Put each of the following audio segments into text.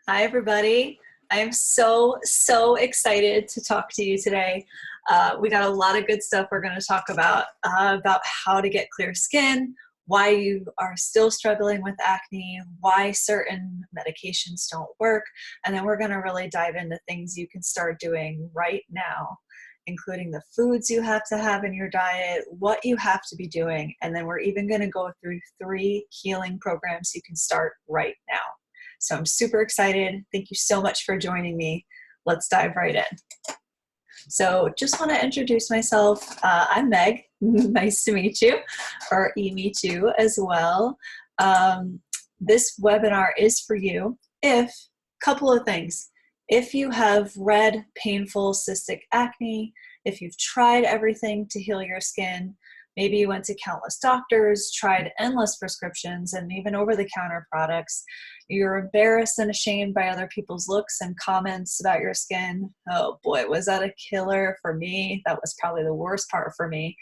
Hi, everybody. I am so excited to talk to you today. We got a lot of good stuff we're going to talk about how to get clear skin, why you are still struggling with acne, why certain medications don't work, and then we're going to really dive into things you can start doing right now, including the foods you have to have in your diet, what you have to be doing, and then we're even going to go through 3 healing programs you can start right now. So I'm super excited. Thank you so much for joining me. Let's dive right in. So just want to introduce myself. I'm Meg. Nice to meet you, or me too as well. This webinar is for you if, couple of things. If you have red, painful cystic acne, if you've tried everything to heal your skin, maybe you went to countless doctors, tried endless prescriptions and even over-the-counter products. You're embarrassed and ashamed by other people's looks and comments about your skin. Oh boy, was that a killer for me. That was probably the worst part for me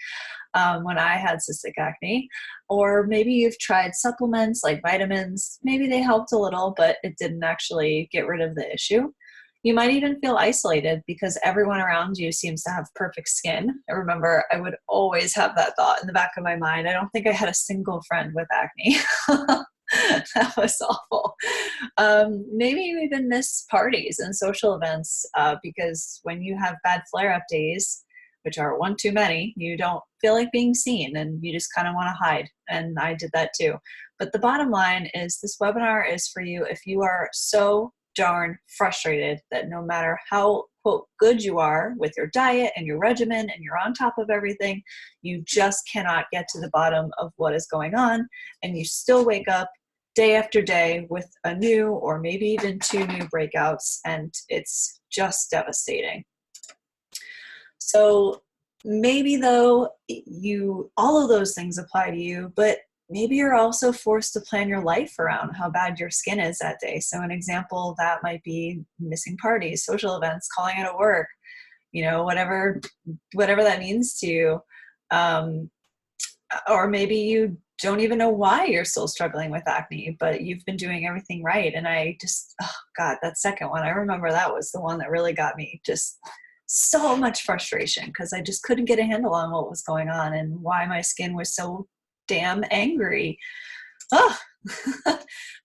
when I had cystic acne. Or maybe you've tried supplements like vitamins. Maybe they helped a little, but it didn't actually get rid of the issue. You might even feel isolated because everyone around you seems to have perfect skin. I remember I would always have that thought in the back of my mind. I don't think I had a single friend with acne. That was awful. Maybe you even miss parties and social events because when you have bad flare-up days, which are one too many, you don't feel like being seen and you just kind of want to hide. And I did that too. But the bottom line is this webinar is for you if you are so darn frustrated that no matter how, quote, good you are with your diet and your regimen and you're on top of everything, you just cannot get to the bottom of what is going on. And you still wake up day after day with a new or maybe even 2 new breakouts, and it's just devastating. So maybe though all of those things apply to you, but maybe you're also forced to plan your life around how bad your skin is that day. So an example that might be missing parties, social events, calling out of work, whatever that means to you. Or maybe you don't even know why you're still struggling with acne, but you've been doing everything right. And oh God, that second one, I remember that was the one that really got me. Just so much frustration because I just couldn't get a handle on what was going on and why my skin was so damn angry. Oh.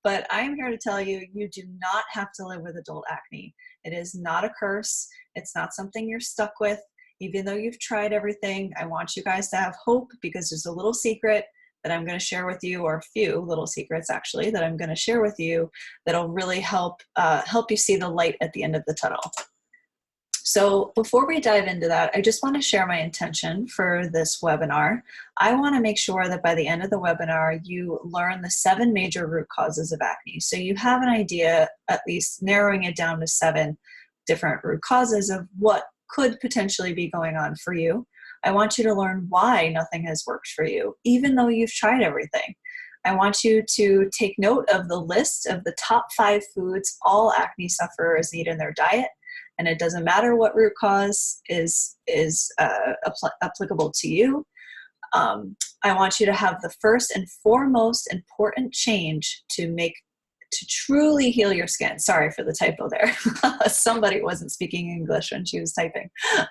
But I'm here to tell you, you do not have to live with adult acne. It is not a curse. It's not something you're stuck with. Even though you've tried everything, I want you guys to have hope because there's a little secret that I'm going to share with you, or a few little secrets actually that I'm going to share with you that'll really help you see the light at the end of the tunnel. So before we dive into that, I just want to share my intention for this webinar. I want to make sure that by the end of the webinar, you learn the 7 major root causes of acne. So you have an idea, at least narrowing it down to 7 different root causes of what could potentially be going on for you. I want you to learn why nothing has worked for you, even though you've tried everything. I want you to take note of the list of the top 5 foods all acne sufferers need in their diet. And it doesn't matter what root cause is applicable to you. I want you to have the first and foremost important change to truly heal your skin. Sorry for the typo there. Somebody wasn't speaking English when she was typing.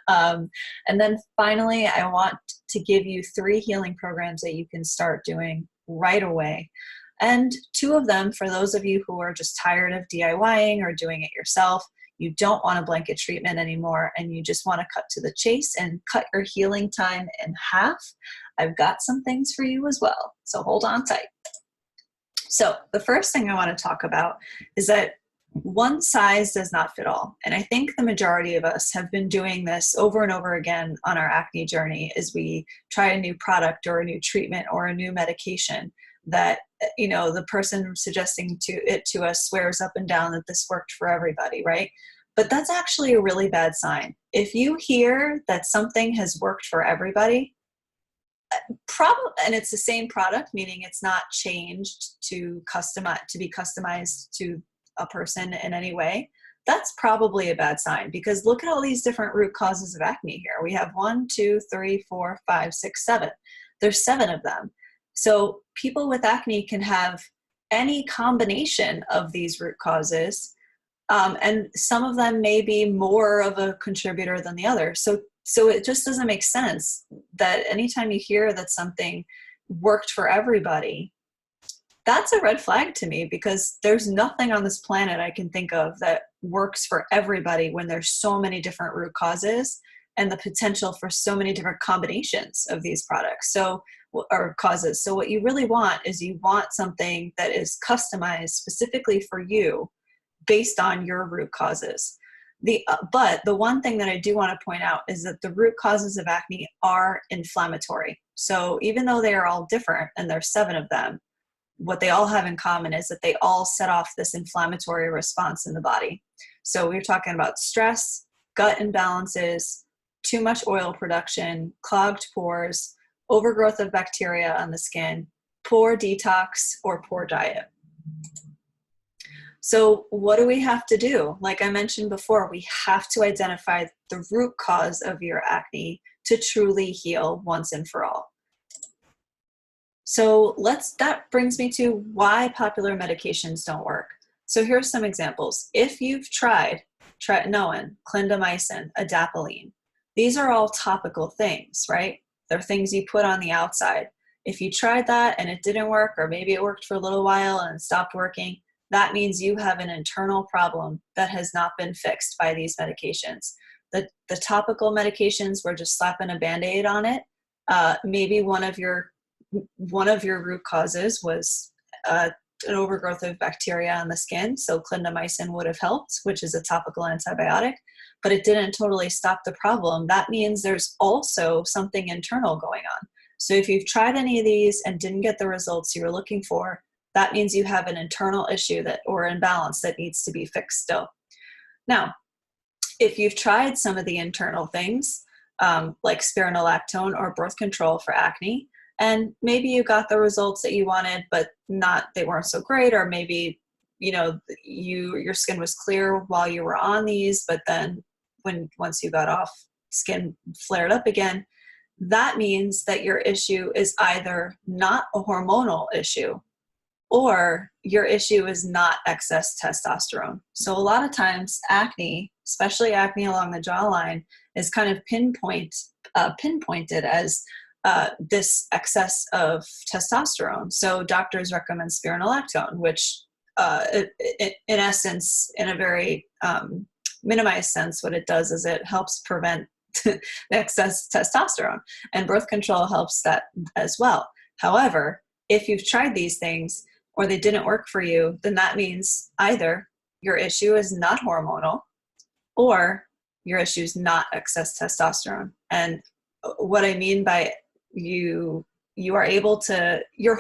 And then finally, I want to give you 3 healing programs that you can start doing right away. And 2 of them, for those of you who are just tired of DIYing or doing it yourself, you don't want a blanket treatment anymore, and you just want to cut to the chase and cut your healing time in half, I've got some things for you as well. So hold on tight. So the first thing I want to talk about is that one size does not fit all. And I think the majority of us have been doing this over and over again on our acne journey as we try a new product or a new treatment or a new medication that, the person suggesting it to us swears up and down that this worked for everybody, right? But that's actually a really bad sign. If you hear that something has worked for everybody, and it's the same product, meaning it's not changed to be customized to a person in any way, that's probably a bad sign, because look at all these different root causes of acne here. We have 1, 2, 3, 4, 5, 6, 7. There's 7 of them. So people with acne can have any combination of these root causes, And some of them may be more of a contributor than the other. So it just doesn't make sense that anytime you hear that something worked for everybody, that's a red flag to me, because there's nothing on this planet I can think of that works for everybody when there's so many different root causes and the potential for so many different combinations of these products or causes. So what you really want is you want something that is customized specifically for you based on your root causes. But the one thing that I do want to point out is that the root causes of acne are inflammatory. So even though they are all different, and there's 7 of them, what they all have in common is that they all set off this inflammatory response in the body. So we're talking about stress, gut imbalances, too much oil production, clogged pores, overgrowth of bacteria on the skin, poor detox, or poor diet. So what do we have to do? Like I mentioned before, we have to identify the root cause of your acne to truly heal once and for all. So that brings me to why popular medications don't work. So here's some examples. If you've tried tretinoin, clindamycin, adapalene, these are all topical things, right? They're things you put on the outside. If you tried that and it didn't work, or maybe it worked for a little while and stopped working, that means you have an internal problem that has not been fixed by these medications. The topical medications, we're just slapping a Band-Aid on it. Maybe one of your root causes was an overgrowth of bacteria on the skin, so clindamycin would have helped, which is a topical antibiotic, but it didn't totally stop the problem. That means there's also something internal going on. So if you've tried any of these and didn't get the results you were looking for, that means you have an internal issue or imbalance that needs to be fixed still. Now, if you've tried some of the internal things, like spironolactone or birth control for acne, and maybe you got the results that you wanted, but they weren't so great, or maybe your skin was clear while you were on these, but then once you got off, skin flared up again. That means that your issue is either not a hormonal issue, or your issue is not excess testosterone. So a lot of times acne, especially acne along the jawline, is kind of pinpointed as this excess of testosterone. So doctors recommend spironolactone, which in essence, in a very minimized sense, what it does is it helps prevent the excess testosterone, and birth control helps that as well. However, if you've tried these things or they didn't work for you, then that means either your issue is not hormonal or your issue is not excess testosterone. And what I mean by your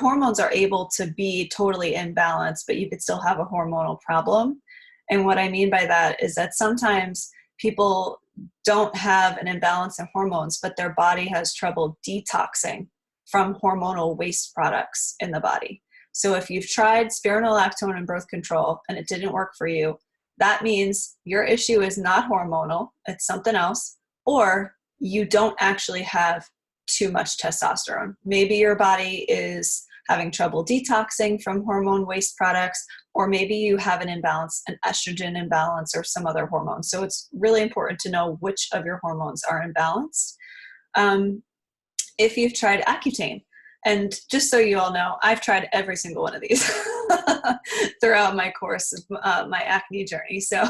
hormones are able to be totally in balance, but you could still have a hormonal problem. And what I mean by that is that sometimes people don't have an imbalance in hormones, but their body has trouble detoxing from hormonal waste products in the body. So if you've tried spironolactone and birth control and it didn't work for you, that means your issue is not hormonal, it's something else, or you don't actually have too much testosterone. Maybe your body is having trouble detoxing from hormone waste products, or maybe you have an imbalance, an estrogen imbalance or some other hormone. So it's really important to know which of your hormones are imbalanced. If you've tried Accutane, and just so you all know, I've tried every single one of these throughout my course of my acne journey. So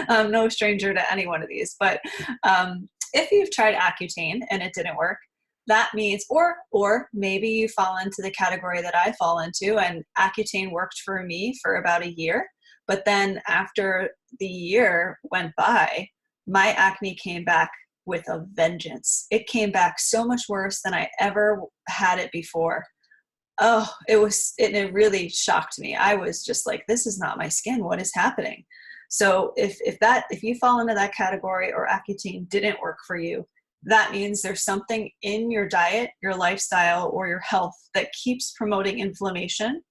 I'm no stranger to any one of these. But if you've tried Accutane and it didn't work, that means, or maybe you fall into the category that I fall into, and Accutane worked for me for about a year. But then after the year went by, my acne came back with a vengeance. It came back so much worse than I ever had it before. Oh, it really shocked me. I was just like, this is not my skin. What is happening? So if you fall into that category, or Accutane didn't work for you, that means there's something in your diet, your lifestyle, or your health that keeps promoting inflammation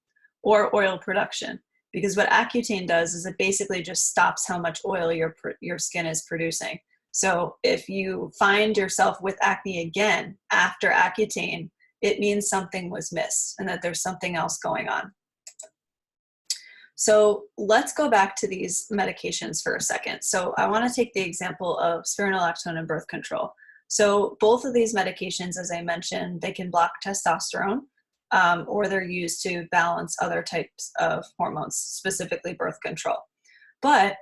or oil production. Because what Accutane does is it basically just stops how much oil your skin is producing. So if you find yourself with acne again after Accutane, it means something was missed and that there's something else going on. So let's go back to these medications for a second. So I want to take the example of spironolactone and birth control. So both of these medications, as I mentioned, they can block testosterone, or they're used to balance other types of hormones, specifically birth control. But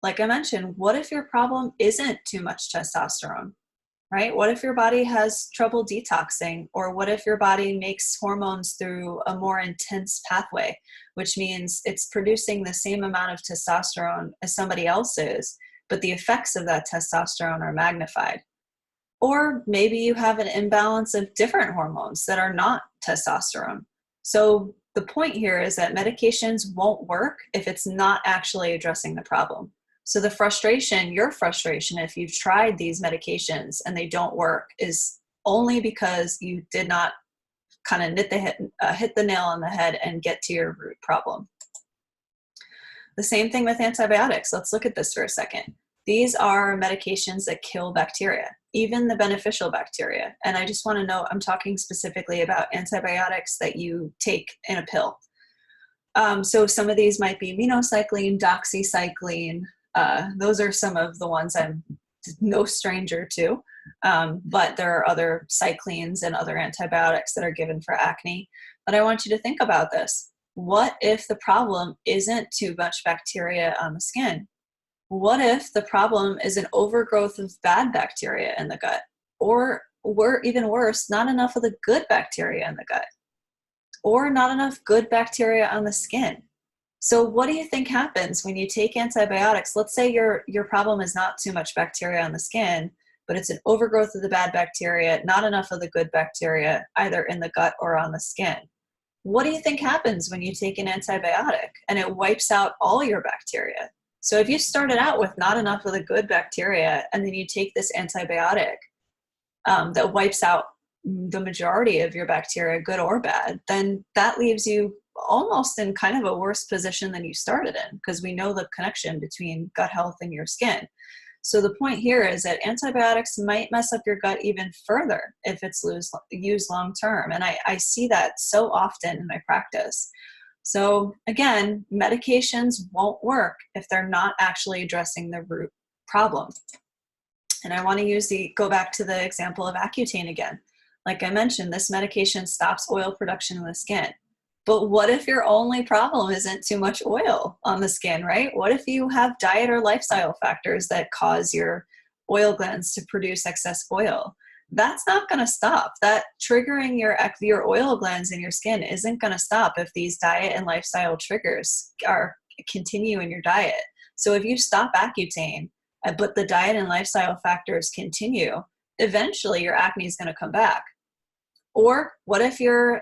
like I mentioned, what if your problem isn't too much testosterone? Right? What if your body has trouble detoxing? Or what if your body makes hormones through a more intense pathway, which means it's producing the same amount of testosterone as somebody else is, but the effects of that testosterone are magnified? Or maybe you have an imbalance of different hormones that are not testosterone. So the point here is that medications won't work if it's not actually addressing the problem. So the frustration, your frustration, if you've tried these medications and they don't work, is only because you did not kind of hit the nail on the head and get to your root problem. The same thing with antibiotics. Let's look at this for a second. These are medications that kill bacteria, even the beneficial bacteria. And I just want to know, I'm talking specifically about antibiotics that you take in a pill. So some of these might be minocycline, doxycycline. Those are some of the ones I'm no stranger to. But there are other cyclines and other antibiotics that are given for acne. But I want you to think about this. What if the problem isn't too much bacteria on the skin? What if the problem is an overgrowth of bad bacteria in the gut? Or even worse, not enough of the good bacteria in the gut? Or not enough good bacteria on the skin? So what do you think happens when you take antibiotics? Let's say your problem is not too much bacteria on the skin, but it's an overgrowth of the bad bacteria, not enough of the good bacteria, either in the gut or on the skin. What do you think happens when you take an antibiotic and it wipes out all your bacteria? So if you started out with not enough of the good bacteria and then you take this antibiotic that wipes out the majority of your bacteria, good or bad, then that leaves you almost in kind of a worse position than you started in, because we know the connection between gut health and your skin. So the point here is that antibiotics might mess up your gut even further if it's used long term. And I see that so often in my practice. So again, medications won't work if they're not actually addressing the root problem. And I want to go back to the example of Accutane again. Like I mentioned, this medication stops oil production in the skin. But what if your only problem isn't too much oil on the skin, right? What if you have diet or lifestyle factors that cause your oil glands to produce excess oil? That's not going to stop. That triggering your oil glands in your skin isn't going to stop if these diet and lifestyle triggers continue in your diet. So if you stop Accutane, but the diet and lifestyle factors continue, eventually your acne is going to come back. Or what if you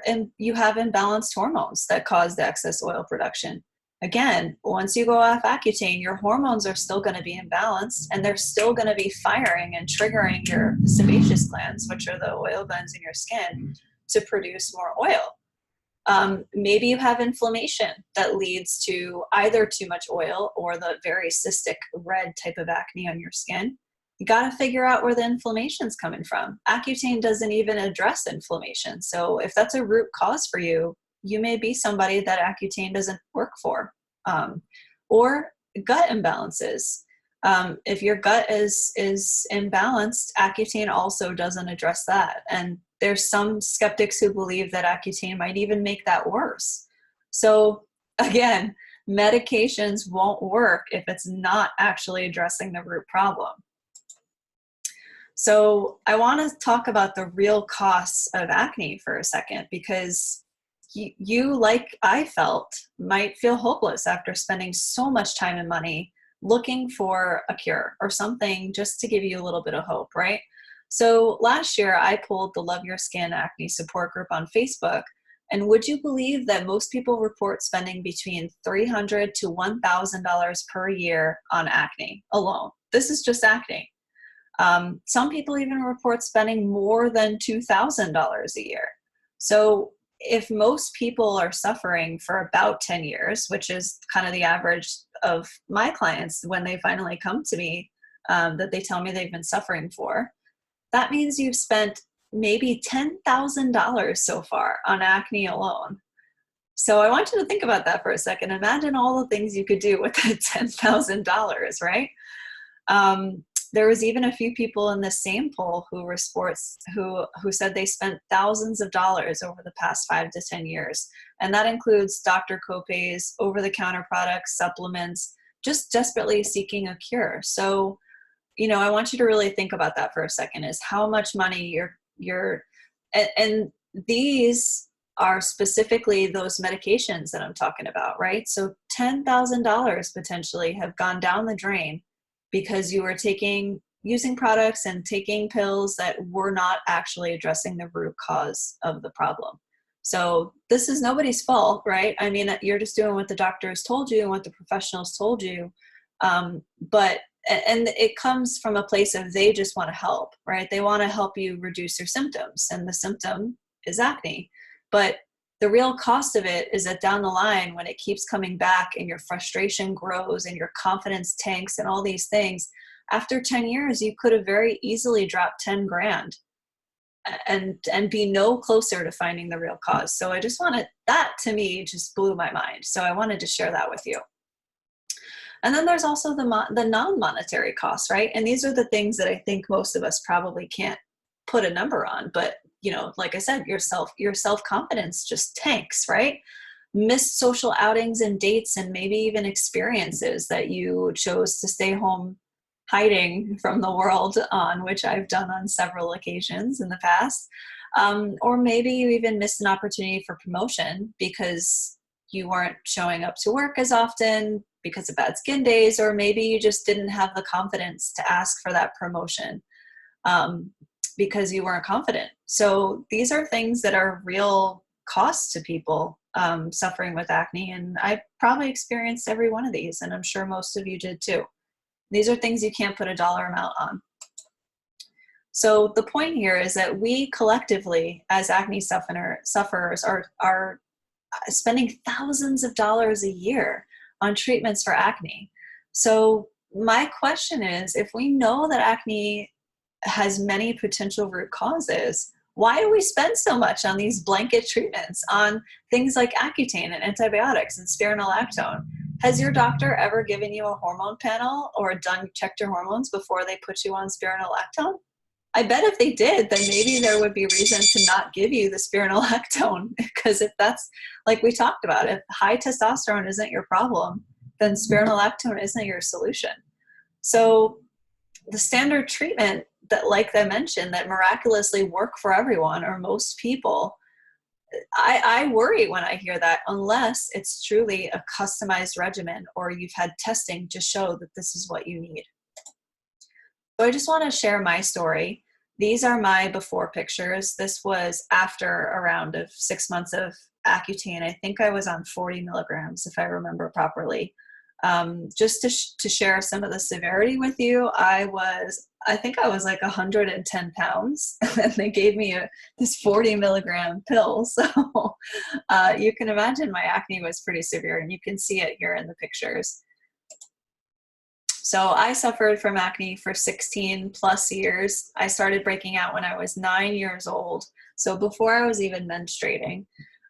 have imbalanced hormones that cause the excess oil production? Again, once you go off Accutane, your hormones are still going to be imbalanced, and they're still going to be firing and triggering your sebaceous glands, which are the oil glands in your skin, to produce more oil. Maybe you have inflammation that leads to either too much oil or the very cystic red type of acne on your skin. You got to figure out where the inflammation's coming from. Accutane doesn't even address inflammation. So if that's a root cause for you, you may be somebody that Accutane doesn't work for. Or gut imbalances. If your gut is imbalanced, Accutane also doesn't address that. And there's some skeptics who believe that Accutane might even make that worse. So again, medications won't work if it's not actually addressing the root problem. So I want to talk about the real costs of acne for a second, because you, like I felt, might feel hopeless after spending so much time and money looking for a cure or something just to give you a little bit of hope, right? So last year I pulled the Love Your Skin Acne support group on Facebook. And would you believe that most people report spending between $300 to $1,000 per year on acne alone? This is just acne. Some people even report spending more than $2,000 a year. So if most people are suffering for about 10 years, which is kind of the average of my clients when they finally come to me, that they tell me they've been suffering for, that means you've spent maybe $10,000 so far on acne alone. So I want you to think about that for a second. Imagine all the things you could do with that $10,000, right? There was even a few people in the same poll who were sports who said they spent thousands of dollars over the past 5 to 10 years, and that includes doctor copays, over-the-counter products, supplements, just desperately seeking a cure. So, I want you to really think about that for a second. Is how much money you're and these are specifically those medications that I'm talking about, right? So $10,000 potentially have gone down the drain because you were using products and taking pills that were not actually addressing the root cause of the problem. So this is nobody's fault, right? I mean, you're just doing what the doctors told you and what the professionals told you. And it comes from a place of they just want to help, right? They want to help you reduce your symptoms, and the symptom is acne. But the real cost of it is that down the line, when it keeps coming back and your frustration grows and your confidence tanks and all these things, after 10 years, you could have very easily dropped 10 grand and be no closer to finding the real cause. So that to me just blew my mind. So I wanted to share that with you. And then there's also the non-monetary costs, right? And these are the things that I think most of us probably can't put a number on, but like I said, your self-confidence just tanks, right? Missed social outings and dates, and maybe even experiences that you chose to stay home hiding from the world on, which I've done on several occasions in the past. Or maybe you even missed an opportunity for promotion because you weren't showing up to work as often because of bad skin days, or maybe you just didn't have the confidence to ask for that promotion because you weren't confident. So these are things that are real costs to people suffering with acne, and I probably experienced every one of these, and I'm sure most of you did too. These are things you can't put a dollar amount on. So the point here is that we collectively, as acne sufferers, are spending thousands of dollars a year on treatments for acne. So my question is, if we know that acne has many potential root causes, why do we spend so much on these blanket treatments, on things like Accutane and antibiotics and spironolactone? Has your doctor ever given you a hormone panel or checked your hormones before they put you on spironolactone? I bet if they did, then maybe there would be reason to not give you the spironolactone, because if that's, like we talked about, if high testosterone isn't your problem, then spironolactone isn't your solution. So the standard treatment that, like I mentioned, that miraculously work for everyone or most people, I worry when I hear that, unless it's truly a customized regimen or you've had testing to show that this is what you need. So I just want to share my story. These are my before pictures. This was after a round of 6 months of Accutane. I think I was on 40 milligrams, if I remember properly. Just to share some of the severity with you, I think I was like 110 pounds, and they gave me this 40 milligram pill. So you can imagine my acne was pretty severe, and you can see it here in the pictures. So I suffered from acne for 16 plus years. I started breaking out when I was 9 years old. So before I was even menstruating,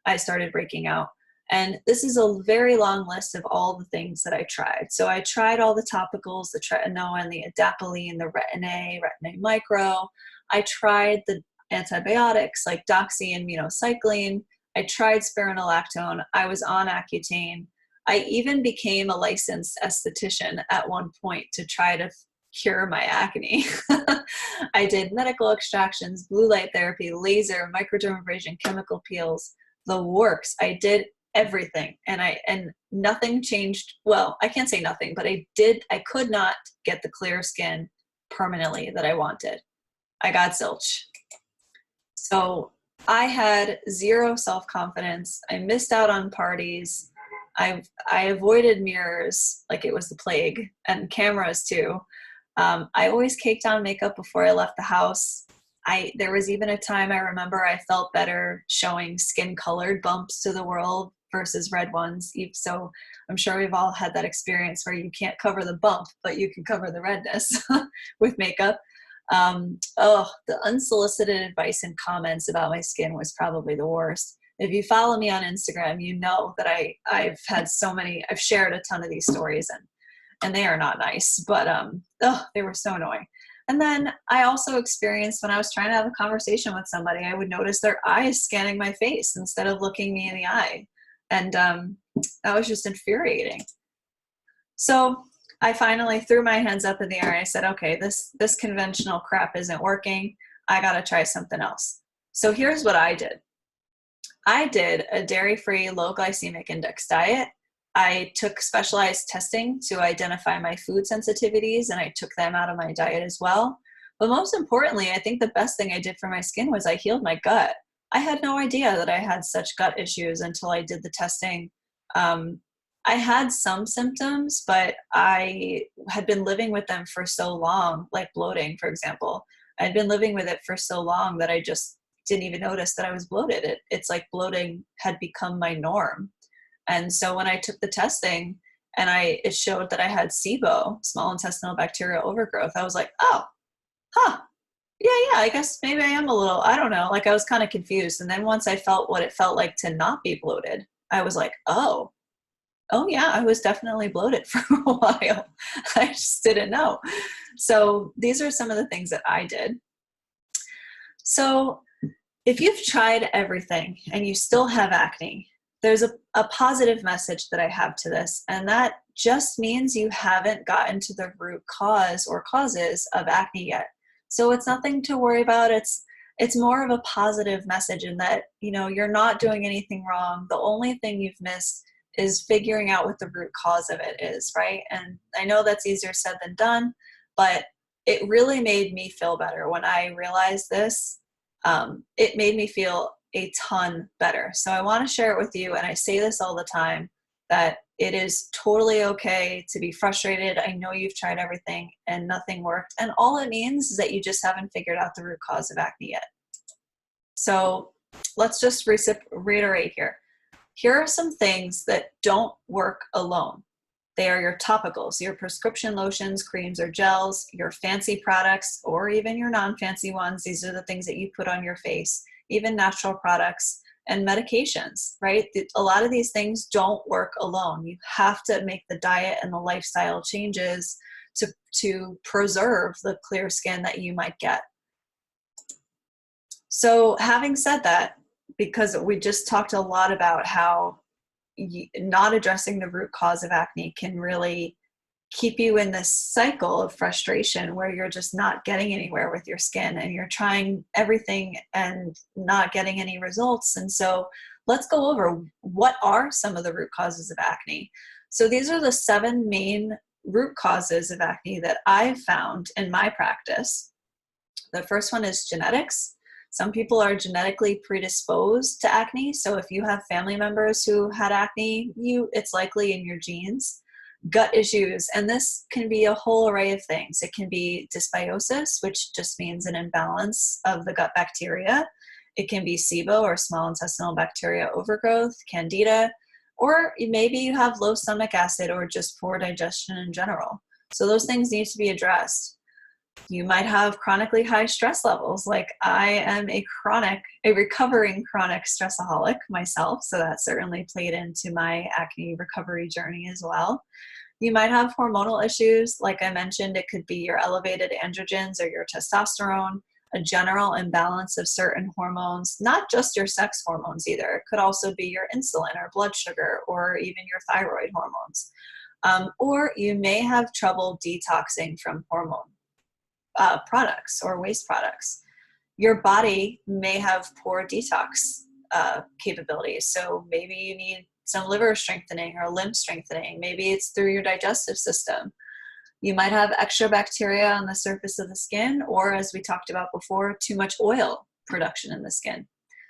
I started breaking out. And this is a very long list of all the things that I tried. So I tried all the topicals, the tretinoin, the adapalene, the Retin-A Micro. I tried the antibiotics like doxy and minocycline. I tried spironolactone. I was on Accutane. I even became a licensed esthetician at one point to try to cure my acne. I did medical extractions, blue light therapy, laser, microdermabrasion, chemical peels, the works. I did everything, and nothing changed. Well, I can't say nothing, but I could not get the clear skin permanently that I wanted. I got zilch. So I had zero self-confidence. I missed out on parties. I avoided mirrors like it was the plague, and cameras too. I always caked on makeup before I left the house. There was even a time I remember I felt better showing skin-colored bumps to the world versus red ones. So I'm sure we've all had that experience where you can't cover the bump, but you can cover the redness with makeup. The unsolicited advice and comments about my skin was probably the worst. If you follow me on Instagram, you know that I've had I've shared a ton of these stories, and they are not nice, but they were so annoying. And then I also experienced when I was trying to have a conversation with somebody, I would notice their eyes scanning my face instead of looking me in the eye. And that was just infuriating. So I finally threw my hands up in the air and I said, okay, this conventional crap isn't working. I got to try something else. So here's what I did. I did a dairy-free, low glycemic index diet. I took specialized testing to identify my food sensitivities, and I took them out of my diet as well. But most importantly, I think the best thing I did for my skin was I healed my gut. I had no idea that I had such gut issues until I did the testing. I had some symptoms, but I had been living with them for so long, like bloating, for example. I'd been living with it for so long that I just didn't even notice that I was bloated. It's like bloating had become my norm. And so when I took the testing and it showed that I had SIBO, small intestinal bacterial overgrowth, I was like, oh, yeah, I guess maybe I am a little, I don't know. Like I was kind of confused. And then once I felt what it felt like to not be bloated, I was like, oh yeah, I was definitely bloated for a while. I just didn't know. So these are some of the things that I did. So if you've tried everything and you still have acne, there's a positive message that I have to this, and that just means you haven't gotten to the root cause or causes of acne yet. So it's nothing to worry about. It's more of a positive message in that, you're not doing anything wrong. The only thing you've missed is figuring out what the root cause of it is, right? And I know that's easier said than done, but it really made me feel better when I realized this. It made me feel a ton better. So I want to share it with you. And I say this all the time, that it is totally okay to be frustrated. I know you've tried everything and nothing worked. And all it means is that you just haven't figured out the root cause of acne yet. So let's just reiterate here. Here are some things that don't work alone. They are your topicals, your prescription lotions, creams, or gels, your fancy products, or even your non-fancy ones. These are the things that you put on your face, even natural products and medications, right? A lot of these things don't work alone. You have to make the diet and the lifestyle changes to preserve the clear skin that you might get. So having said that, because we just talked a lot about how not addressing the root cause of acne can really keep you in this cycle of frustration where you're just not getting anywhere with your skin and you're trying everything and not getting any results. And so let's go over what are some of the root causes of acne. So these are the 7 main root causes of acne that I've found in my practice. The first one is genetics. Some people are genetically predisposed to acne. So if you have family members who had acne, it's likely in your genes. Gut issues, and this can be a whole array of things. It can be dysbiosis, which just means an imbalance of the gut bacteria. It can be SIBO, or small intestinal bacteria overgrowth, candida, or maybe you have low stomach acid or just poor digestion in general. So those things need to be addressed. You might have chronically high stress levels. Like I am a recovering chronic stressaholic myself, so that certainly played into my acne recovery journey as well. You might have hormonal issues. Like I mentioned, it could be your elevated androgens or your testosterone, a general imbalance of certain hormones, not just your sex hormones either. It could also be your insulin or blood sugar or even your thyroid hormones. Or you may have trouble detoxing from hormone products or waste products. Your body may have poor detox capabilities. So maybe you need some liver strengthening or lymph strengthening. Maybe it's through your digestive system. You might have extra bacteria on the surface of the skin, or as we talked about before, too much oil production in the skin.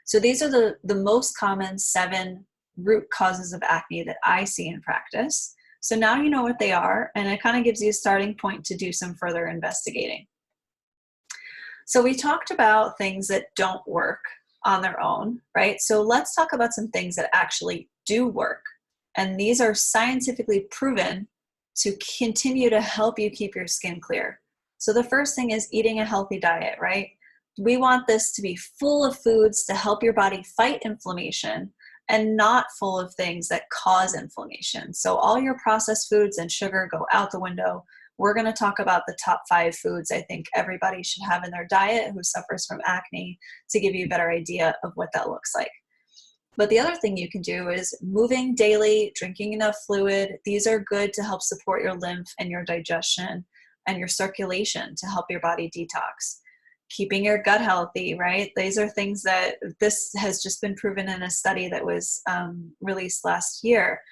So these are the most common 7 root causes of acne that I see in practice. So now you know what they are, and it kind of gives you a starting point to do some further investigating. So we talked about things that don't work on their own, right? So let's talk about some things that actually do work. And these are scientifically proven to continue to help you keep your skin clear. So the first thing is eating a healthy diet, right? We want this to be full of foods to help your body fight inflammation and not full of things that cause inflammation. So all your processed foods and sugar go out the window. We're going to talk about the top 5 foods I think everybody should have in their diet who suffers from acne to give you a better idea of what that looks like. But the other thing you can do is moving daily, drinking enough fluid. These are good to help support your lymph and your digestion and your circulation to help your body detox. Keeping your gut healthy, right? These are things that this has just been proven in a study that was released last year.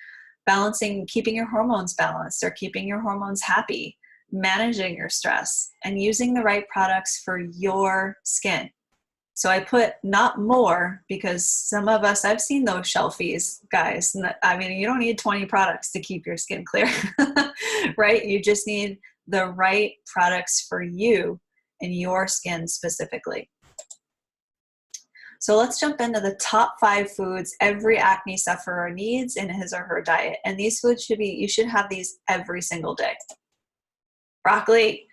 Balancing, keeping your hormones balanced or keeping your hormones happy, managing your stress, and using the right products for your skin. So I put not more because some of us, I've seen those shelfies, guys. I mean, you don't need 20 products to keep your skin clear, right? You just need the right products for you and your skin specifically. So let's jump into the top 5 foods every acne sufferer needs in his or her diet. And these foods you should have these every single day. Broccoli.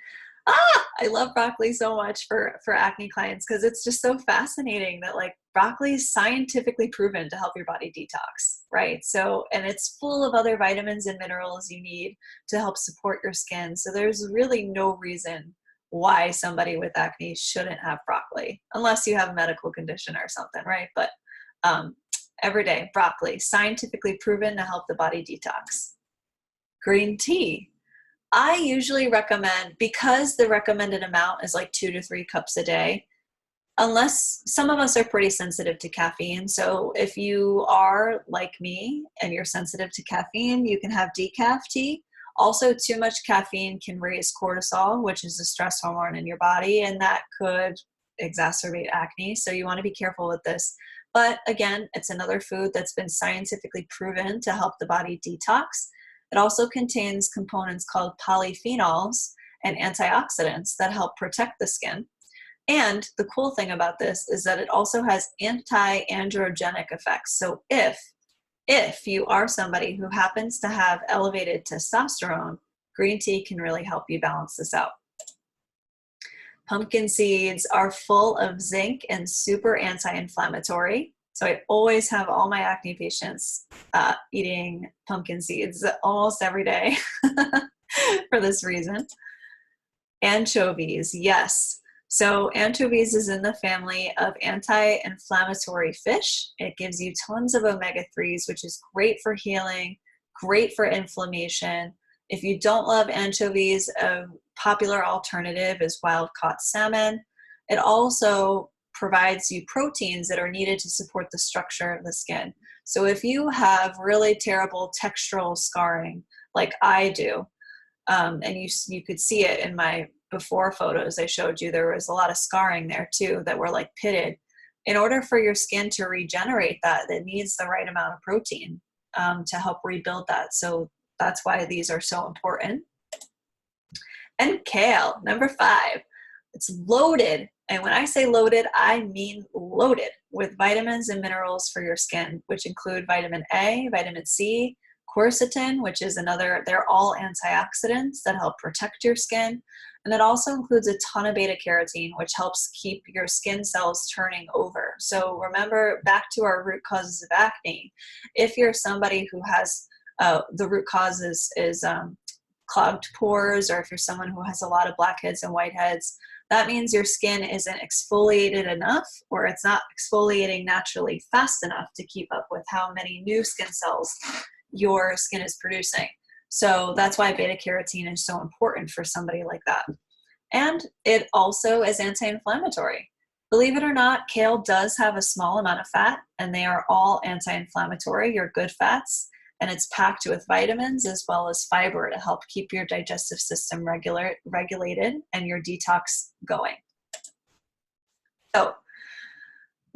I love broccoli so much for acne clients because it's just so fascinating that like broccoli is scientifically proven to help your body detox, right? So, and it's full of other vitamins and minerals you need to help support your skin. So there's really no reason why somebody with acne shouldn't have broccoli, unless you have a medical condition or something, right? But every day, broccoli, scientifically proven to help the body detox. Green tea. I usually recommend, because the recommended amount is like 2 to 3 cups a day, unless some of us are pretty sensitive to caffeine. So if you are like me and you're sensitive to caffeine, you can have decaf tea. Also, too much caffeine can raise cortisol, which is a stress hormone in your body, and that could exacerbate acne. So you want to be careful with this. But again, it's another food that's been scientifically proven to help the body detox. It also contains components called polyphenols and antioxidants that help protect the skin. And the cool thing about this is that it also has anti-androgenic effects. So if you are somebody who happens to have elevated testosterone, green tea can really help you balance this out. Pumpkin seeds are full of zinc and super anti-inflammatory. So I always have all my acne patients eating pumpkin seeds almost every day for this reason. Anchovies, yes. So anchovies is in the family of anti-inflammatory fish. It gives you tons of omega-3s, which is great for healing, great for inflammation. If you don't love anchovies, a popular alternative is wild-caught salmon. It also provides you proteins that are needed to support the structure of the skin. So if you have really terrible textural scarring, like I do, and you could see it in my before photos I showed you, there was a lot of scarring there too that were like pitted. In order for your skin to regenerate that, it needs the right amount of protein to help rebuild that. So that's why these are so important. And kale, number 5. It's loaded. And when I say loaded, I mean loaded with vitamins and minerals for your skin, which include vitamin A, vitamin C, quercetin, which is another, they're all antioxidants that help protect your skin. And it also includes a ton of beta carotene, which helps keep your skin cells turning over. So remember, back to our root causes of acne. If you're somebody who has the root cause is clogged pores, or if you're someone who has a lot of blackheads and whiteheads, that means your skin isn't exfoliated enough, or it's not exfoliating naturally fast enough to keep up with how many new skin cells your skin is producing. So that's why beta carotene is so important for somebody like that. And it also is anti-inflammatory. Believe it or not, kale does have a small amount of fat, and they are all anti-inflammatory. You're good fats. And it's packed with vitamins as well as fiber to help keep your digestive system regulated and your detox going. So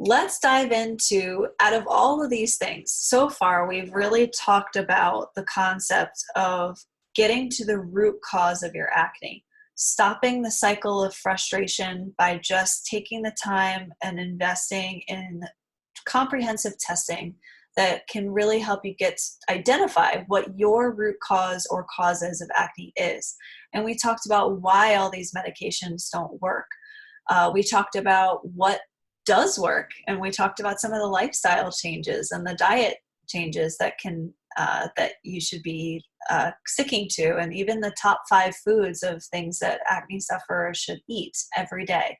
let's dive into, out of all of these things, so far we've really talked about the concept of getting to the root cause of your acne, stopping the cycle of frustration by just taking the time and investing in comprehensive testing that can really help you identify what your root cause or causes of acne is. And we talked about why all these medications don't work. We talked about what does work, and we talked about some of the lifestyle changes and the diet changes that can that you should be sticking to, and even the top 5 foods of things that acne sufferers should eat every day.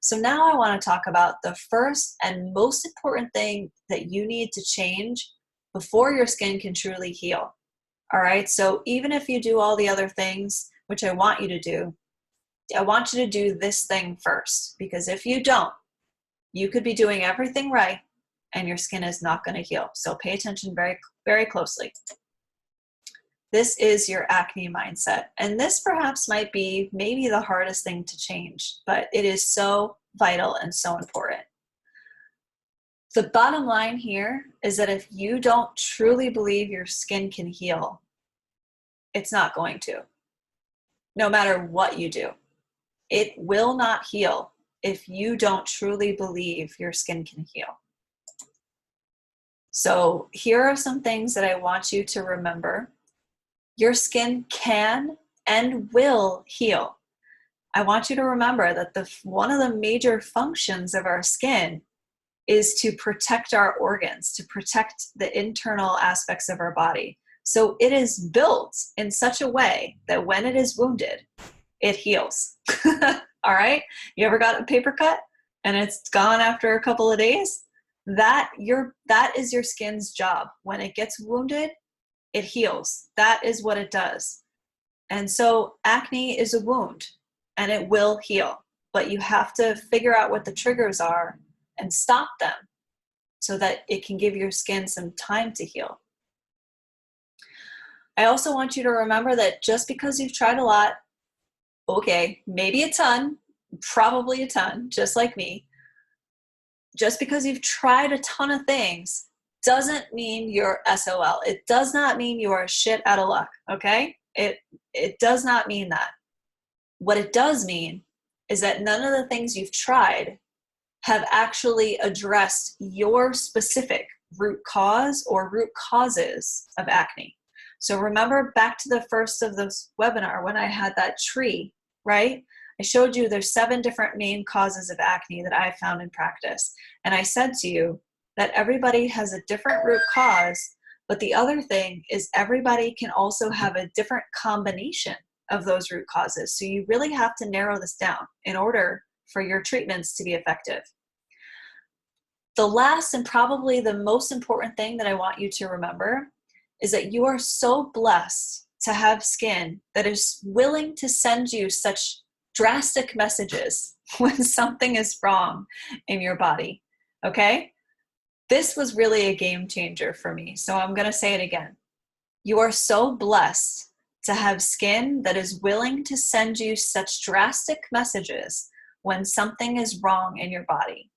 So now I want to talk about the first and most important thing that you need to change before your skin can truly heal. All right, so even if you do all the other things, which I want you to do, I want you to do this thing first, because if you don't, you could be doing everything right and your skin is not going to heal. So pay attention very, very closely. This is your acne mindset. And this perhaps might be maybe the hardest thing to change, but it is so vital and so important. The bottom line here is that if you don't truly believe your skin can heal, it's not going to. No matter what you do, it will not heal if you don't truly believe your skin can heal. So here are some things that I want you to remember. Your skin can and will heal. I want you to remember that one of the major functions of our skin is to protect our organs, to protect the internal aspects of our body. So it is built in such a way that when it is wounded, it heals. All right? You ever got a paper cut and it's gone after a couple of days? That is your skin's job. When it gets wounded, it heals. That is what it does. And so acne is a wound and it will heal, but you have to figure out what the triggers are and stop them so that it can give your skin some time to heal. I also want you to remember that just because you've tried a lot, okay, maybe a ton, probably a ton, just like me, just because you've tried a ton of things doesn't mean you're SOL. It does not mean you are shit out of luck, okay? It does not mean that. What it does mean is that none of the things you've tried have actually addressed your specific root cause or root causes of acne. So remember back to the first of this webinar when I had that tree, right? I showed you there's 7 different main causes of acne that I found in practice. And I said to you that everybody has a different root cause, but the other thing is everybody can also have a different combination of those root causes. So you really have to narrow this down in order for your treatments to be effective. The last and probably the most important thing that I want you to remember is that you are so blessed to have skin that is willing to send you such drastic messages when something is wrong in your body, okay? This was really a game changer for me, so I'm gonna say it again. You are so blessed to have skin that is willing to send you such drastic messages when something is wrong in your body.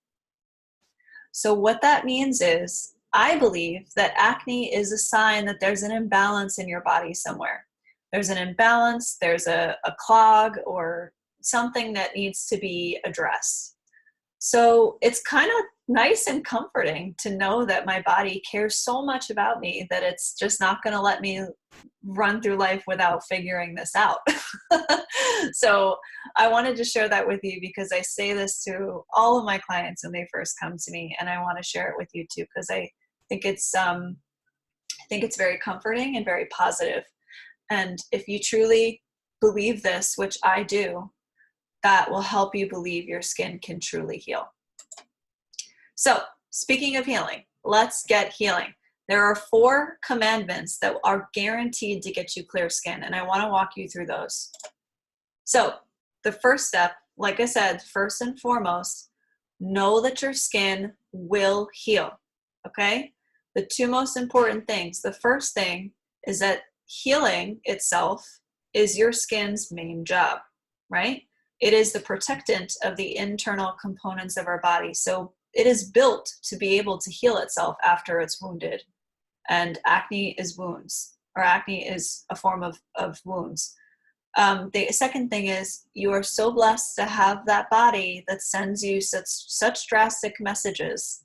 So what that means is, I believe that acne is a sign that there's an imbalance in your body somewhere. There's an imbalance, there's a clog or something that needs to be addressed. So it's kind of nice and comforting to know that my body cares so much about me that it's just not going to let me run through life without figuring this out. So I wanted to share that with you because I say this to all of my clients when they first come to me, and I want to share it with you too because I think it's very comforting and very positive. And if you truly believe this, which I do, that will help you believe your skin can truly heal. So speaking of healing, let's get healing. There are 4 commandments that are guaranteed to get you clear skin, and I want to walk you through those. So the first step, like I said, first and foremost, know that your skin will heal, okay? The 2 most important things. The first thing is that healing itself is your skin's main job, right? It is the protectant of the internal components of our body. So it is built to be able to heal itself after it's wounded. And acne is wounds, or acne is a form of wounds. The second thing is you are so blessed to have that body that sends you such drastic messages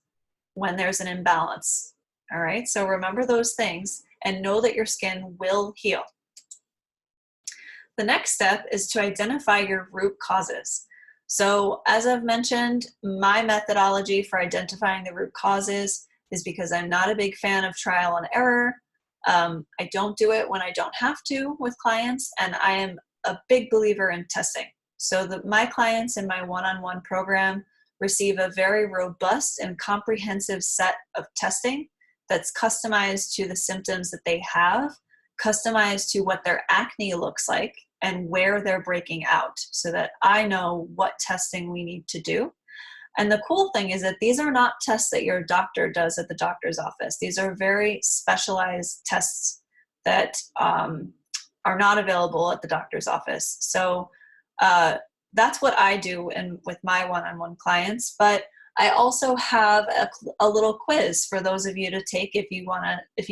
when there's an imbalance. All right, so remember those things and know that your skin will heal. The next step is to identify your root causes. So as I've mentioned, my methodology for identifying the root causes is because I'm not a big fan of trial and error. I don't do it when I don't have to with clients, and I am a big believer in testing. So my clients in my one-on-one program receive a very robust and comprehensive set of testing that's customized to the symptoms that they have, customized to what their acne looks like and where they're breaking out, so that I know what testing we need to do. And the cool thing is that these are not tests that your doctor does at the doctor's office. These are very specialized tests that are not available at the doctor's office. So that's what I do with my one-on-one clients. But I also have a little quiz for those of you to take if you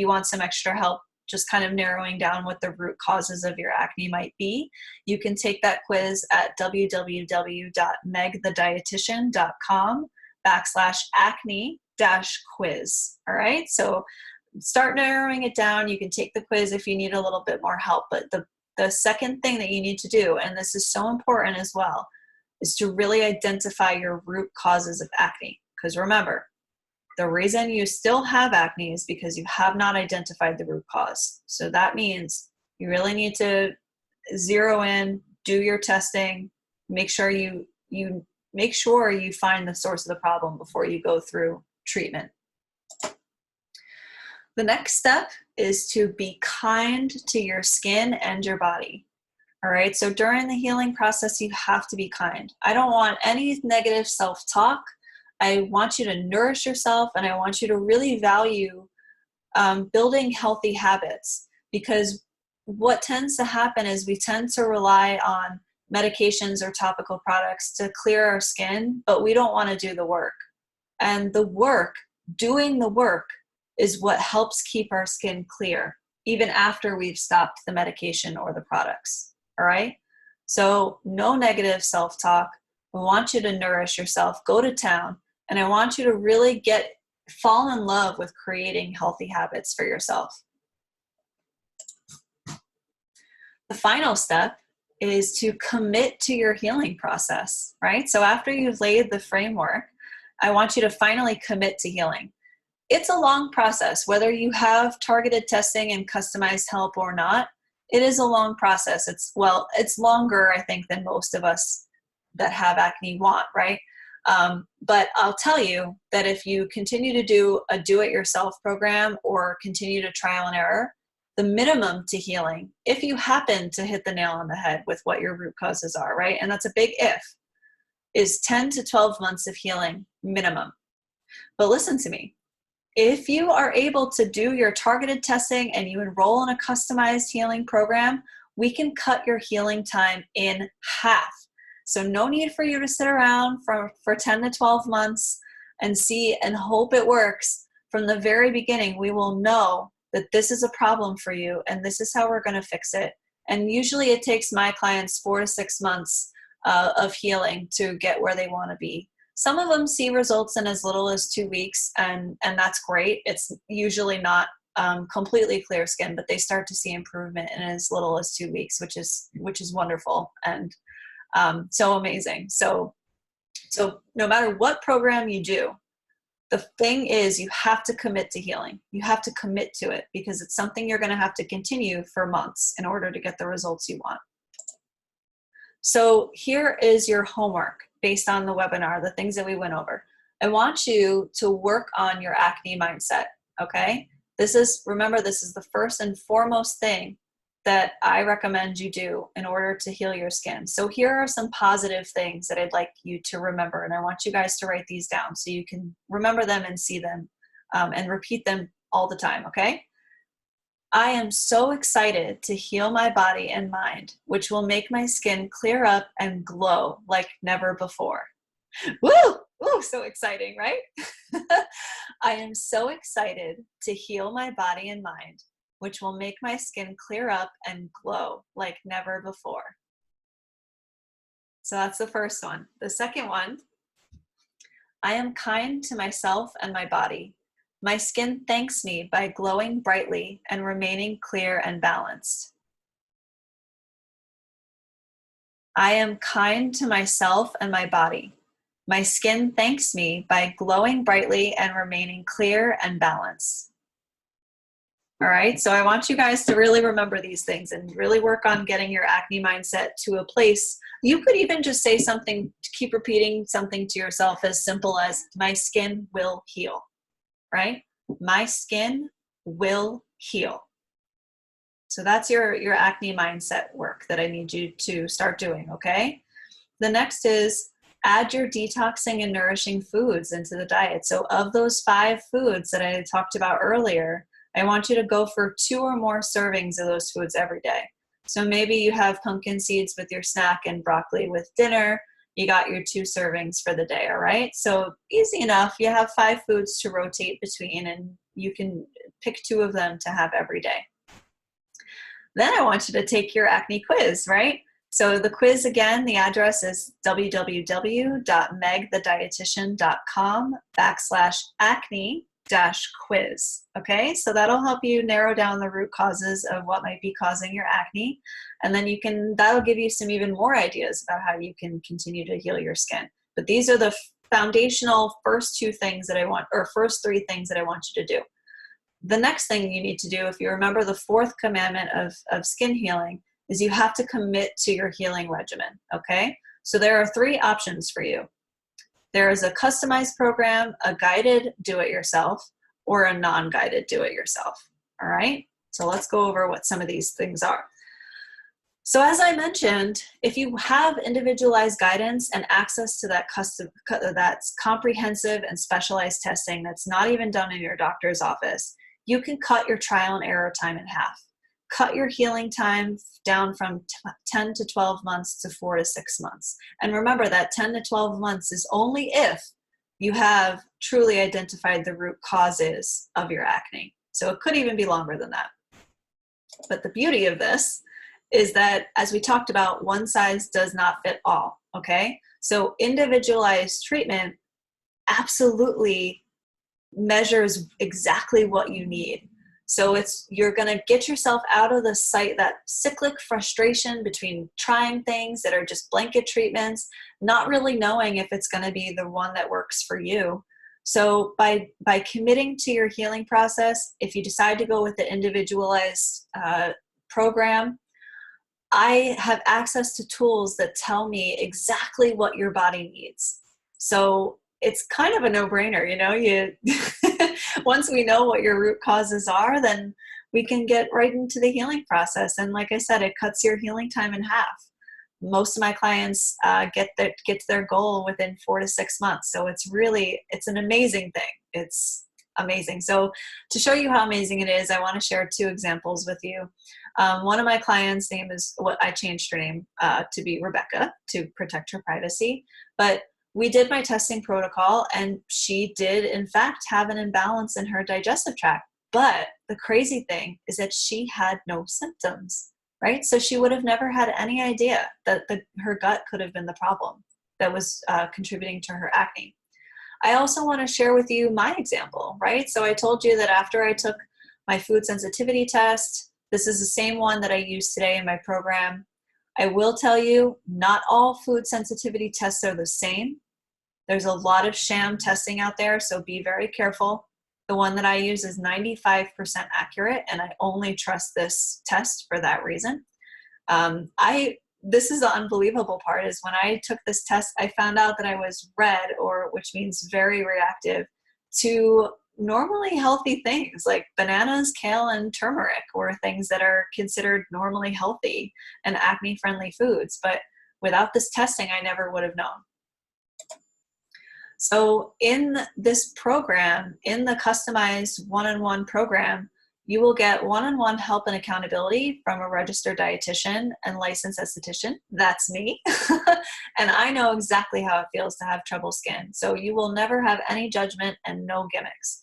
want some extra help just kind of narrowing down what the root causes of your acne might be. You can take that quiz at www.megthedietitian.com/acne-quiz. All right, so start narrowing it down. You can take the quiz if you need a little bit more help, but the second thing that you need to do, and this is so important as well, is to really identify your root causes of acne. Because remember, the reason you still have acne is because you have not identified the root cause. So that means you really need to zero in, do your testing, make sure you find the source of the problem before you go through treatment. The next step is to be kind to your skin and your body. All right, so during the healing process, you have to be kind. I don't want any negative self-talk. I want you to nourish yourself, and I want you to really value building healthy habits, because what tends to happen is we tend to rely on medications or topical products to clear our skin, but we don't want to do the work. And doing the work is what helps keep our skin clear, even after we've stopped the medication or the products. All right? So no negative self-talk. I want you to nourish yourself, go to town, and I want you to really fall in love with creating healthy habits for yourself. The final step is to commit to your healing process, right? So after you've laid the framework, I want you to finally commit to healing. It's a long process, whether you have targeted testing and customized help or not. It is a long process. It's longer, I think, than most of us that have acne want, right? But I'll tell you that if you continue to do a do-it-yourself program or continue to trial and error, the minimum to healing, if you happen to hit the nail on the head with what your root causes are, right? And that's a big if, is 10 to 12 months of healing minimum. But listen to me. If you are able to do your targeted testing and you enroll in a customized healing program, we can cut your healing time in half. So no need for you to sit around for 10 to 12 months and see and hope it works. From the very beginning, we will know that this is a problem for you and this is how we're going to fix it. And usually it takes my clients 4 to 6 months of healing to get where they want to be. Some of them see results in as little as 2 weeks, and that's great. It's usually not completely clear skin, but they start to see improvement in as little as 2 weeks, which is wonderful and so amazing. So no matter what program you do, the thing is you have to commit to healing. You have to commit to it because it's something you're going to have to continue for months in order to get the results you want. So here is your homework based on the webinar, the things that we went over. I want you to work on your acne mindset, okay? Remember, this is the first and foremost thing that I recommend you do in order to heal your skin. So here are some positive things that I'd like you to remember, and I want you guys to write these down so you can remember them and see them and repeat them all the time, okay? I am so excited to heal my body and mind, which will make my skin clear up and glow like never before. Woo! Woo! So exciting, right? I am so excited to heal my body and mind, which will make my skin clear up and glow like never before. So that's the first one. The second one, I am kind to myself and my body. My skin thanks me by glowing brightly and remaining clear and balanced. I am kind to myself and my body. My skin thanks me by glowing brightly and remaining clear and balanced. All right, so I want you guys to really remember these things and really work on getting your acne mindset to a place. You could even just say something, keep repeating something to yourself as simple as, my skin will heal, right? My skin will heal. So that's your acne mindset work that I need you to start doing, okay? The next is add your detoxing and nourishing foods into the diet. So of those 5 foods that I talked about earlier, I want you to go for 2 or more servings of those foods every day. So maybe you have pumpkin seeds with your snack and broccoli with dinner. You got your 2 servings for the day, all right? So easy enough. You have 5 foods to rotate between, and you can pick 2 of them to have every day. Then I want you to take your acne quiz, right? So the quiz, again, the address is www.megthedietitian.com/acne-quiz. Okay, so that'll help you narrow down the root causes of what might be causing your acne. And then that'll give you some even more ideas about how you can continue to heal your skin. But these are the foundational first 2 things that I want, or first 3 things that I want you to do. The next thing you need to do, if you remember the 4th commandment of skin healing, is you have to commit to your healing regimen, okay? So there are 3 options for you. There is a customized program, a guided do-it-yourself, or a non-guided do-it-yourself, all right? So let's go over what some of these things are. So as I mentioned, if you have individualized guidance and access to that's comprehensive and specialized testing that's not even done in your doctor's office, you can cut your trial and error time in half. Cut your healing time down from 10 to 12 months to 4 to 6 months. And remember that 10 to 12 months is only if you have truly identified the root causes of your acne. So it could even be longer than that. But the beauty of this is that, as we talked about, one size does not fit all, okay? So individualized treatment absolutely measures exactly what you need. So you're gonna get yourself out of that cyclic frustration between trying things that are just blanket treatments, not really knowing if it's gonna be the one that works for you. So by committing to your healing process, if you decide to go with the individualized program, I have access to tools that tell me exactly what your body needs. So it's kind of a no-brainer, you know, once we know what your root causes are, then we can get right into the healing process. And like I said, it cuts your healing time in half. Most of my clients get to their goal within 4 to 6 months. So it's an amazing thing. It's amazing. So to show you how amazing it is, I want to share 2 examples with you. One of my clients' name is, I changed her name to be Rebecca to protect her privacy, but we did my testing protocol and she did in fact have an imbalance in her digestive tract. But the crazy thing is that she had no symptoms, right? So she would have never had any idea that her gut could have been the problem that was contributing to her acne. I also want to share with you my example, right? So I told you that after I took my food sensitivity test, this is the same one that I use today in my program. I will tell you, not all food sensitivity tests are the same. There's a lot of sham testing out there, so be very careful. The one that I use is 95% accurate, and I only trust this test for that reason. This is the unbelievable part, is when I took this test, I found out that I was red, which means very reactive to normally healthy things like bananas, kale, and turmeric, or things that are considered normally healthy and acne-friendly foods. But without this testing, I never would have known. So in this program, in the customized one-on-one program, you will get one-on-one help and accountability from a registered dietitian and licensed esthetician. That's me. And I know exactly how it feels to have trouble skin. So you will never have any judgment and no gimmicks.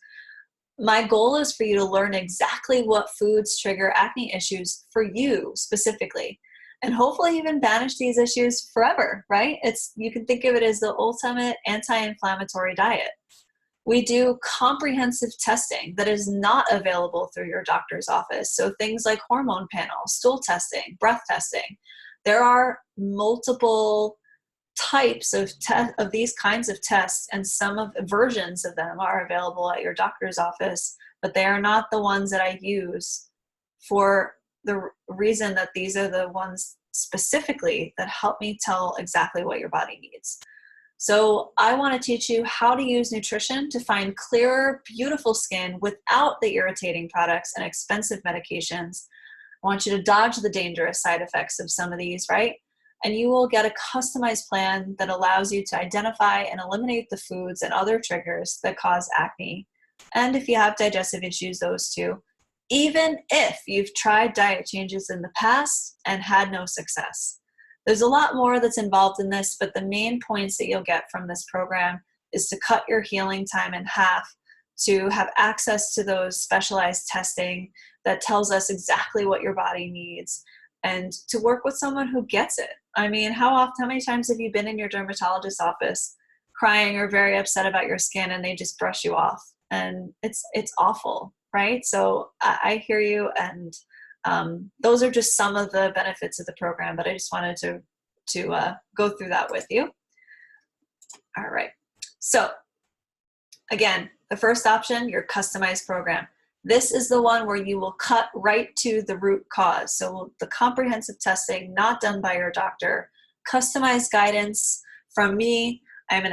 My goal is for you to learn exactly what foods trigger acne issues for you specifically, and hopefully even banish these issues forever, right? You can think of it as the ultimate anti-inflammatory diet. We do comprehensive testing that is not available through your doctor's office. So things like hormone panels, stool testing, breath testing. There are multiple types of these kinds of tests, and some of versions of them are available at your doctor's office, but they are not the ones that I use, for the reason that these are the ones specifically that help me tell exactly what your body needs. So I want to teach you how to use nutrition to find clearer, beautiful skin without the irritating products and expensive medications. I want you to dodge the dangerous side effects of some of these, right? And you will get a customized plan that allows you to identify and eliminate the foods and other triggers that cause acne. And if you have digestive issues, those too, even if you've tried diet changes in the past and had no success. There's a lot more that's involved in this, but the main points that you'll get from this program is to cut your healing time in half, to have access to those specialized testing that tells us exactly what your body needs, and to work with someone who gets it. I mean, how many times have you been in your dermatologist's office crying or very upset about your skin and they just brush you off? And it's awful, right? So I hear you, and those are just some of the benefits of the program, but I just wanted to go through that with you. All right. So again, the first option, your customized program. This is the one where you will cut right to the root cause. So the comprehensive testing, not done by your doctor, customized guidance from me. I'm an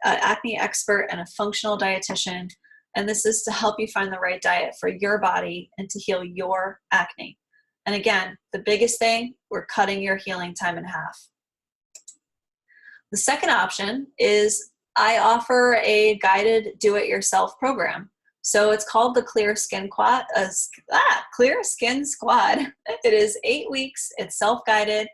acne expert and a functional dietitian. And this is to help you find the right diet for your body and to heal your acne. And again, the biggest thing, we're cutting your healing time in half. The second option is I offer a guided do-it-yourself program. So it's called the Clear Skin Squad. Clear Skin Squad. It is 8 weeks. It's self-guided,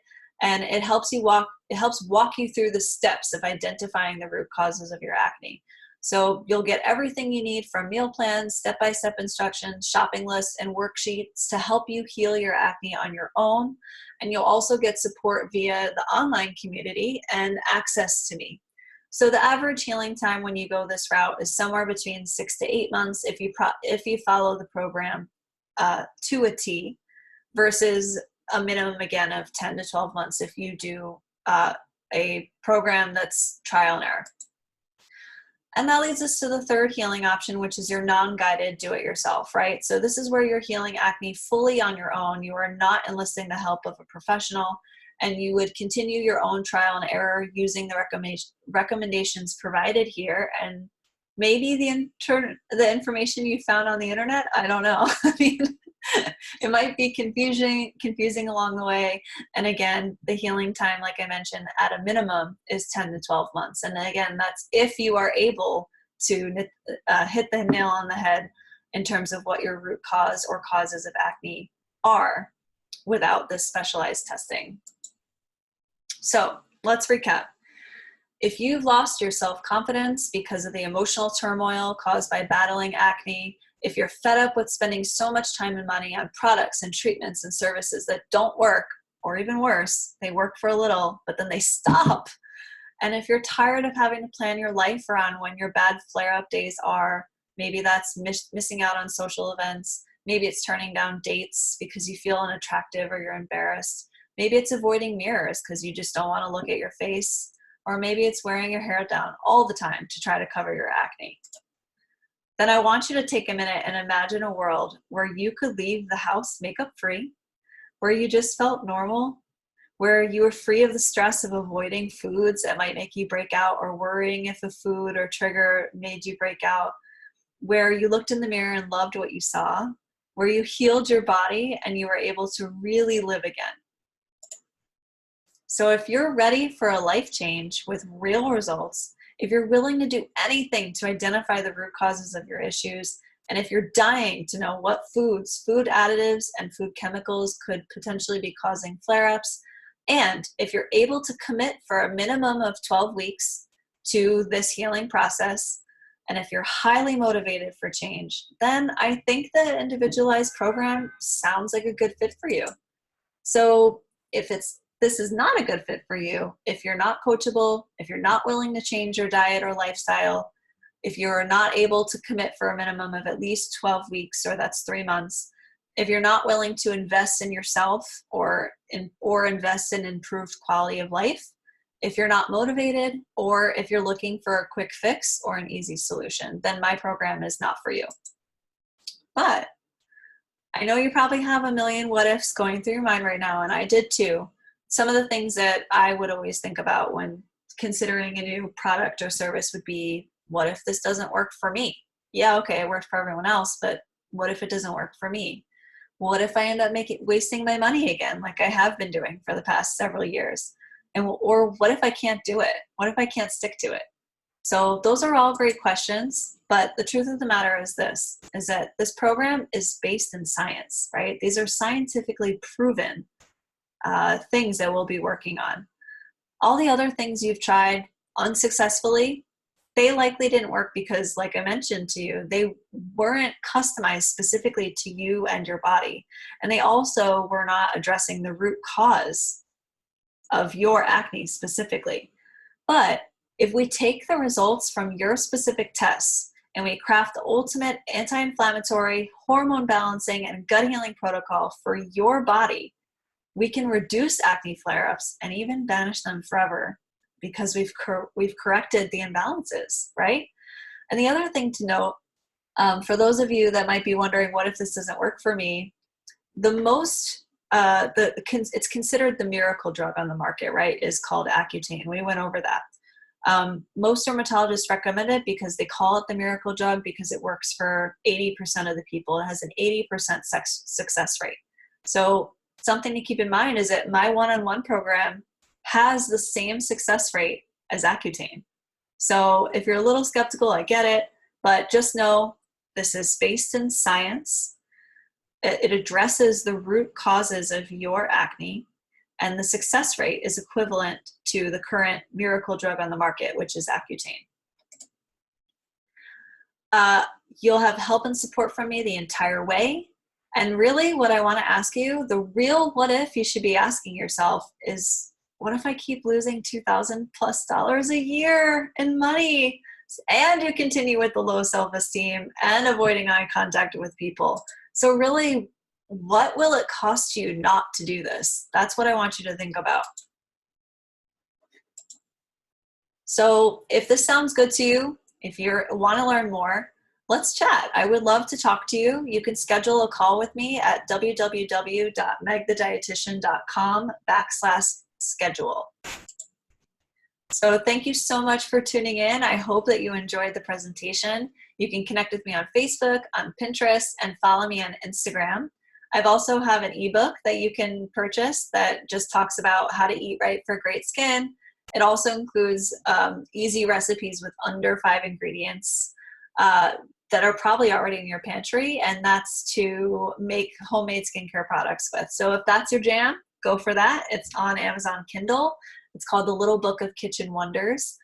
and it helps walk you through the steps of identifying the root causes of your acne. So you'll get everything you need, from meal plans, step-by-step instructions, shopping lists, and worksheets to help you heal your acne on your own. And you'll also get support via the online community and access to me. So the average healing time when you go this route is somewhere between 6 to 8 months if you follow the program to a T, versus a minimum, again, of 10 to 12 months if you do a program that's trial and error. And that leads us to the third healing option, which is your non-guided do-it-yourself, right? So this is where you're healing acne fully on your own. You are not enlisting the help of a professional, and you would continue your own trial and error using the recommendations provided here, and maybe the information you found on the internet. I don't know. I mean, it might be confusing along the way. And again, the healing time, like I mentioned, at a minimum is 10 to 12 months. And again, that's if you are able to hit the nail on the head in terms of what your root cause or causes of acne are without this specialized testing. So let's recap. If you've lost your self-confidence because of the emotional turmoil caused by battling acne, if you're fed up with spending so much time and money on products and treatments and services that don't work, or even worse, they work for a little, but then they stop. And if you're tired of having to plan your life around when your bad flare-up days are, maybe that's missing out on social events, maybe it's turning down dates because you feel unattractive or you're embarrassed, maybe it's avoiding mirrors because you just don't want to look at your face, or maybe it's wearing your hair down all the time to try to cover your acne, then I want you to take a minute and imagine a world where you could leave the house makeup free, where you just felt normal, where you were free of the stress of avoiding foods that might make you break out, or worrying if a food or trigger made you break out, where you looked in the mirror and loved what you saw, where you healed your body and you were able to really live again. So if you're ready for a life change with real results, if you're willing to do anything to identify the root causes of your issues, and if you're dying to know what foods, food additives, and food chemicals could potentially be causing flare-ups, and if you're able to commit for a minimum of 12 weeks to this healing process, and if you're highly motivated for change, then I think the individualized program sounds like a good fit for you. So if this is not a good fit for you, if you're not coachable, if you're not willing to change your diet or lifestyle, if you're not able to commit for a minimum of at least 12 weeks, or that's 3 months, if you're not willing to invest in yourself or invest in improved quality of life, if you're not motivated, or if you're looking for a quick fix or an easy solution, then my program is not for you. But I know you probably have a million what ifs going through your mind right now, and I did too. Some of the things that I would always think about when considering a new product or service would be, what if this doesn't work for me? Yeah, okay, it worked for everyone else, but what if it doesn't work for me? What if I end up wasting my money again, like I have been doing for the past several years? Or what if I can't do it? What if I can't stick to it? So those are all great questions, but the truth of the matter is that this program is based in science, right? These are scientifically proven things that we'll be working on. All the other things you've tried unsuccessfully, they likely didn't work because, like I mentioned to you, they weren't customized specifically to you and your body. And they also were not addressing the root cause of your acne specifically. But if we take the results from your specific tests and we craft the ultimate anti-inflammatory, hormone balancing, and gut healing protocol for your body, we can reduce acne flare-ups and even banish them forever, because we've corrected the imbalances, right? And the other thing to note, for those of you that might be wondering, what if this doesn't work for me? It's considered the miracle drug on the market, right? Is called Accutane. We went over that. Most dermatologists recommend it because they call it the miracle drug because it works for 80% of the people. It has an 80% success rate. So something to keep in mind is that my one-on-one program has the same success rate as Accutane. So if you're a little skeptical, I get it, but just know this is based in science. It addresses the root causes of your acne, and the success rate is equivalent to the current miracle drug on the market, which is Accutane. You'll have help and support from me the entire way. And really what I want to ask you, the real what if you should be asking yourself is, what if I keep losing $2,000+ a year in money and you continue with the low self-esteem and avoiding eye contact with people? So really, what will it cost you not to do this? That's what I want you to think about. So if this sounds good to you, if you want to learn more, let's chat. I would love to talk to you. You can schedule a call with me at www.megthedietitian.com/schedule. So thank you so much for tuning in. I hope that you enjoyed the presentation. You can connect with me on Facebook, on Pinterest, and follow me on Instagram. I've also have an ebook that you can purchase that just talks about how to eat right for great skin. It also includes easy recipes with under 5 ingredients that are probably already in your pantry, and that's to make homemade skincare products with. So if that's your jam, go for that. It's on Amazon Kindle. It's called The Little Book of Kitchen Wonders.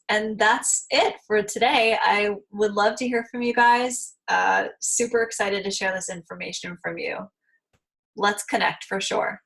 And that's it for today. I would love to hear from you guys. Super excited to share this information from you. Let's connect for sure.